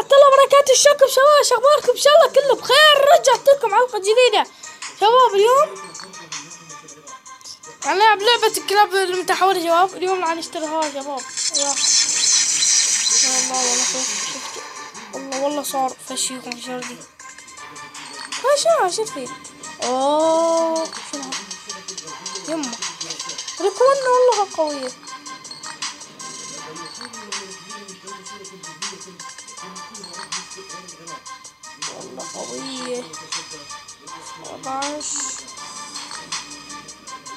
الله بركاته الشكم شباب، شخباركم ان شاء الله كله بخير. رجعت لكم حلقة جديدة شباب. اليوم هنلعب لعبة الكلاب المتحولة شباب. اليوم راح نشتريها شباب. يا الله والله شفت والله صار فشيكم شردي. شو فيه؟ اوه شنو يما ركون والله قوية. والله قوية.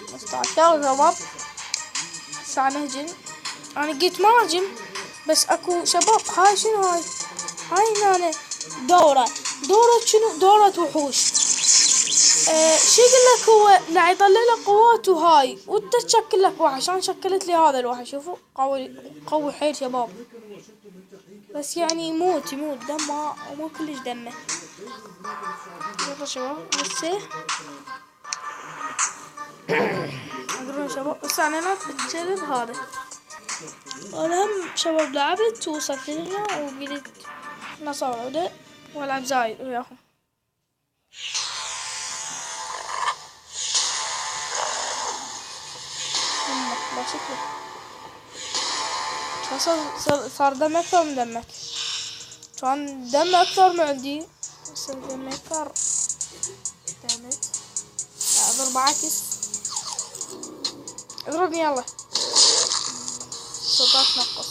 15 شباب. هسه نهجم. انا قلت ما اهجم بس اكو شباب. هاي شنو هاي هنا دورة شنو دورة وحوش. شي يقول لك هو لا يطلع لك قوات وهاي وانت تشكل لك وحش. انا شكلت لي هذا الوحش شوفوا قوي حيل شباب. بس يعني يموت دم ما كلش دمه. يلا شباب هسه ادرون شباب. بس انا لا تجرب هذا. انا هم شباب لعبت ووصلت لنا وقلت نصعد والعب زايد وياهم. صار دم اكثر من دمك. كان دم اكثر من عندي. صار دم اكثر. اضرب عاكس. اضربني يلا. صوتات نقص.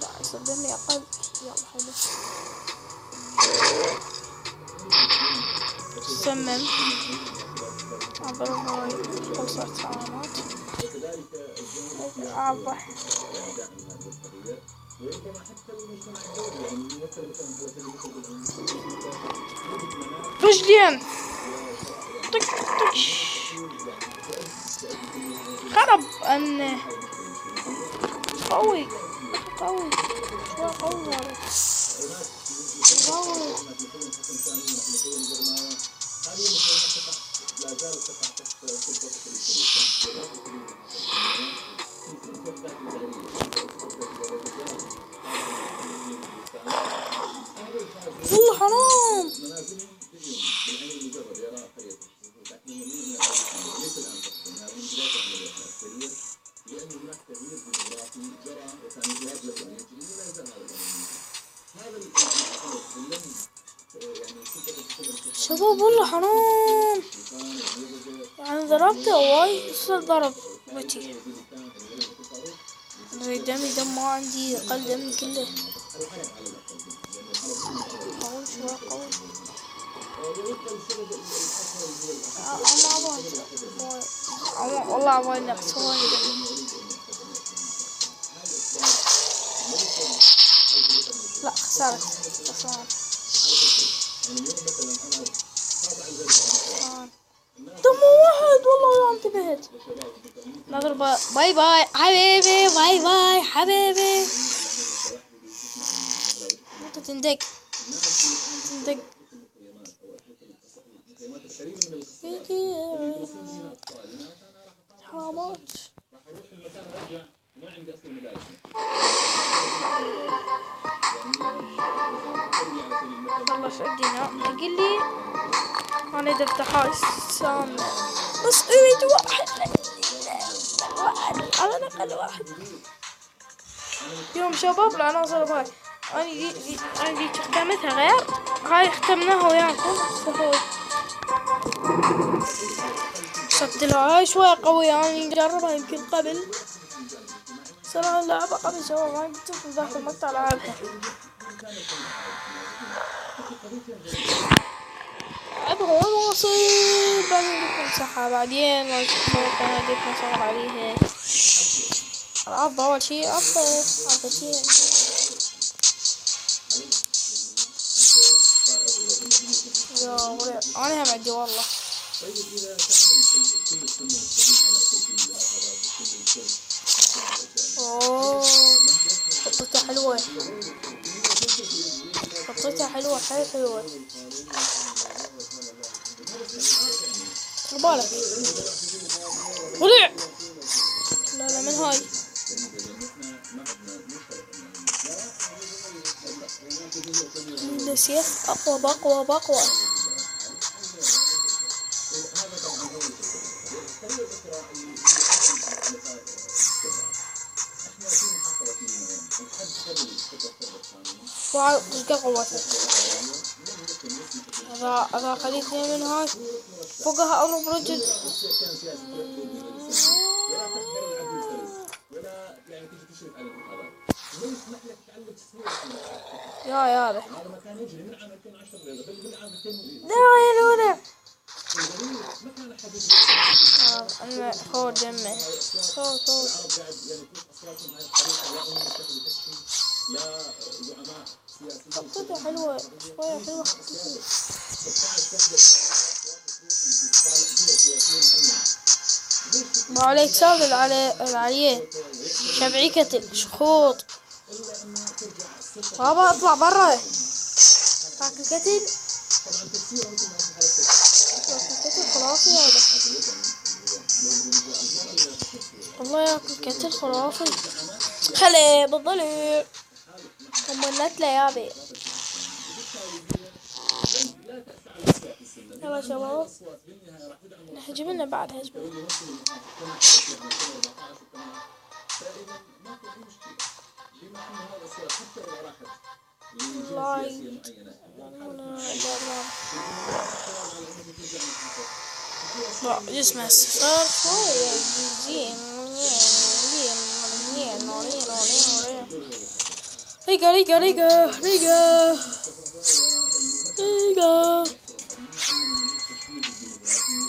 لا يصير دمي اقل. يلا حلو. سمم. اضرب هاي 5 علامات. اعبح. رجلين. طق خرب انه قوي شو قوي هذا قوي. والله حرام. شباب والله حرام. يعني ضربته واي يصير ضرب بتي. دم ما عندي اقل دمي كله. قوي شوي قوي. والله عبالي نقص وايد. لا خسارة. دم واحد والله ما انتبهت. نضرب. باي حبيبي. باي حبيبي. انت تندق. حرامات. والله شدينا قل لي انا بدي افتحها سام. بس اريد واحد على الاقل واحد. يوم شباب العناصر هاي انا دي ختمتها غير. هاي ختمناها وياكم. صدت لها هاي شوية قوية. انا نجربها يمكن قبل. صراحة لعبة قبل شباب. انا قلت لكم ذاك المقطع لعبها. لعبها واصل. بعدين قلت امسحها. بعدين ما قلت نصور عليها. الأرض أول شي أفضل شي. يا ولد أنا هم عندي والله. أوه خطتها حلوة. حيل حلوة. بالك ولع. لا من هاي. عنده سيف أقوى بأقوى بأقوى. واو ايش قوته. هذا خليتني من هاي فوقها أضرب رجل. يا هذا لا يا لونا أنا خود دمه خود خطته حلوة شوية حلوة. ما عليك ساوي العليه شبعيكة الشخوط. بابا اطلع برا تاكل كتل. كتل خرافي هذا والله ياكل كتل خرافي. خلي بالضلع ومنت له يابي. يلا شباب نهجم لنا بعد هجمة. جسمه صار شوية زين. ريقا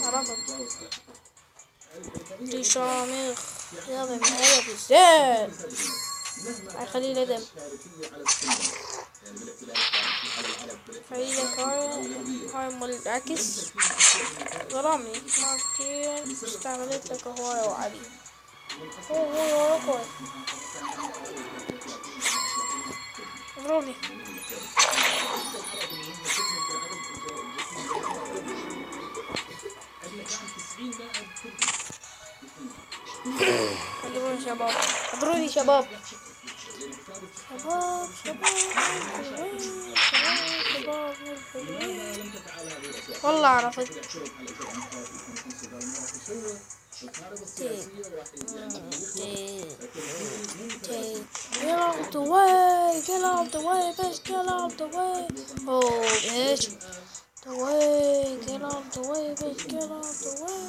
عرفت دي شامخ يلا من هذا بالزين. خليه له دم. خليه هاي منعكس غرامي ما كتير استعملت لك هواية وعلي. هو كويس اضربني. اضربوني شباب اضربوني شباب شباب والله عرفت. Get out the way, get out the way, bitch, get out the way. Oh, bitch. The way, get out the way, bitch, get out the way.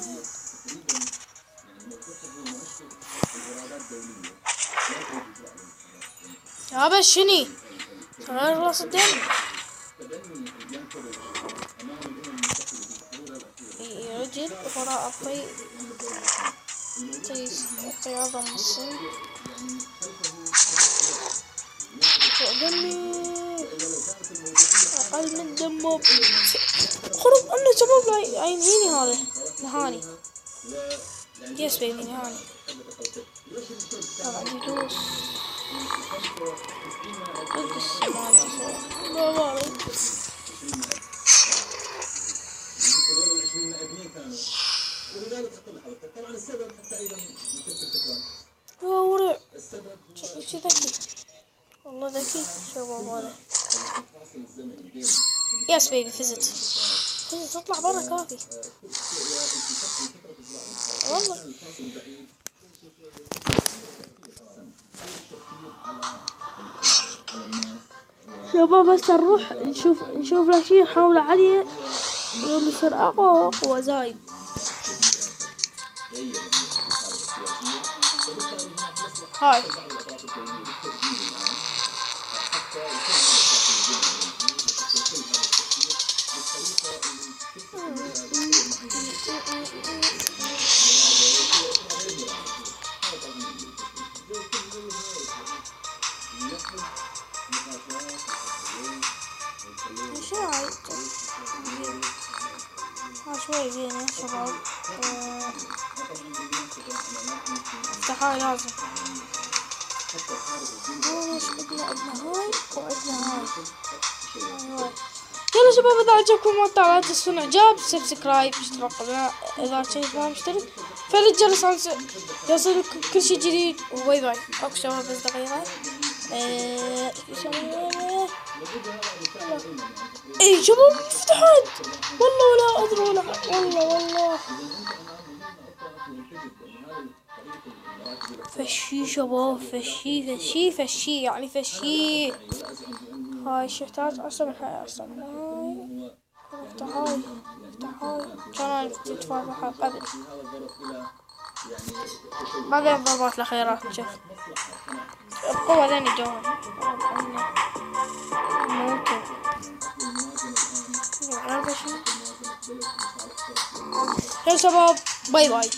يا بس شني؟ صار راس الدم. يرجل وراء الطي عظم السن فوق دمي أقل من دمه. خرب أنا شباب لا ينهيني هذا نهاني. يس بيبي نهاني. طبعا يدوس ضد السماء بابا. هو ورع شي ذكي والله ذكي شباب هذا. يس بيبي فزت اطلع برا كافي والله. شباب بس نروح نشوف له شي حول عالية يوم يصير أقوى وأقوى زايد. هاي شوي زين يا شباب. افتحها لازم. عندنا هاي وعندنا هاي. يلا شباب اذا عجبكم المقطع لا تنسون اعجاب سبسكرايب اشتراك القناة اذا شيء ما مشترك فعل الجرس عشان يصلكم كل شيء جديد. وباي باي. اكو شباب بس دقيقة اي شباب فتحت والله ولا ادري ولا والله فشي شباب فشي يعني فشي. هاي الشفتات اصلا من هاي اصلا هاي افتح هاي كان انا تتفاتحها قبل باقي الضربات الاخيرات. شوف القوة ذني جوهم موتوا. يا شباب باي باي.